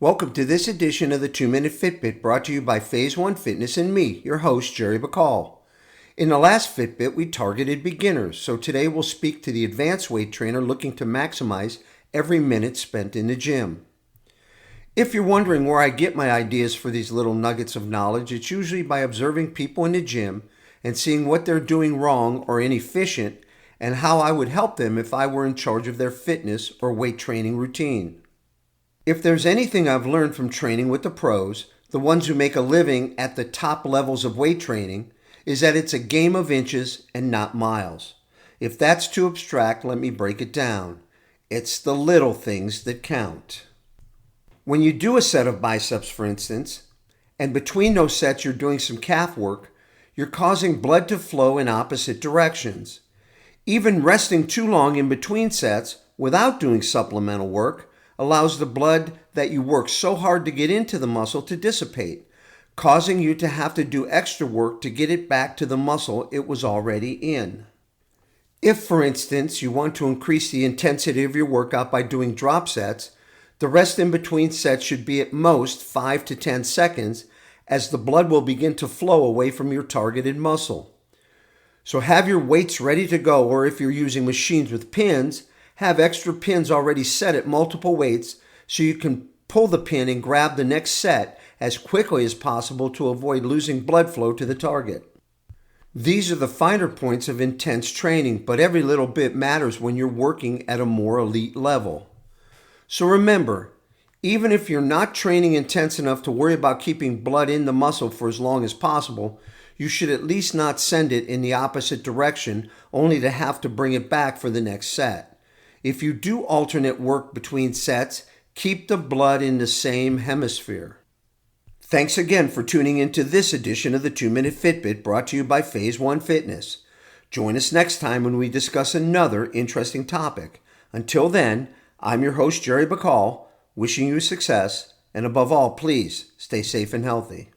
Welcome to this edition of the 2-Minute Fitbit brought to you by Phase 1 Fitness and me, your host, Jerry Bacall. In the last Fitbit, we targeted beginners, so today we'll speak to the advanced weight trainer looking to maximize every minute spent in the gym. If you're wondering where I get my ideas for these little nuggets of knowledge, it's usually by observing people in the gym and seeing what they're doing wrong or inefficient and how I would help them if I were in charge of their fitness or weight training routine. If there's anything I've learned from training with the pros, the ones who make a living at the top levels of weight training, is that it's a game of inches and not miles. If that's too abstract, let me break it down. It's the little things that count. When you do a set of biceps, for instance, and between those sets you're doing some calf work, you're causing blood to flow in opposite directions. Even resting too long in between sets without doing supplemental work allows the blood that you work so hard to get into the muscle to dissipate, causing you to have to do extra work to get it back to the muscle it was already in. If, for instance, you want to increase the intensity of your workout by doing drop sets, the rest in between sets should be at most 5 to 10 seconds, as the blood will begin to flow away from your targeted muscle. So have your weights ready to go, or if you're using machines with pins, have extra pins already set at multiple weights so you can pull the pin and grab the next set as quickly as possible to avoid losing blood flow to the target. These are the finer points of intense training, but every little bit matters when you're working at a more elite level. So remember, even if you're not training intense enough to worry about keeping blood in the muscle for as long as possible, you should at least not send it in the opposite direction only to have to bring it back for the next set. If you do alternate work between sets, keep the blood in the same hemisphere. Thanks again for tuning into this edition of the 2-Minute Fitbit brought to you by Phase 1 Fitness. Join us next time when we discuss another interesting topic. Until then, I'm your host, Jerry Bacall, wishing you success, and above all, please stay safe and healthy.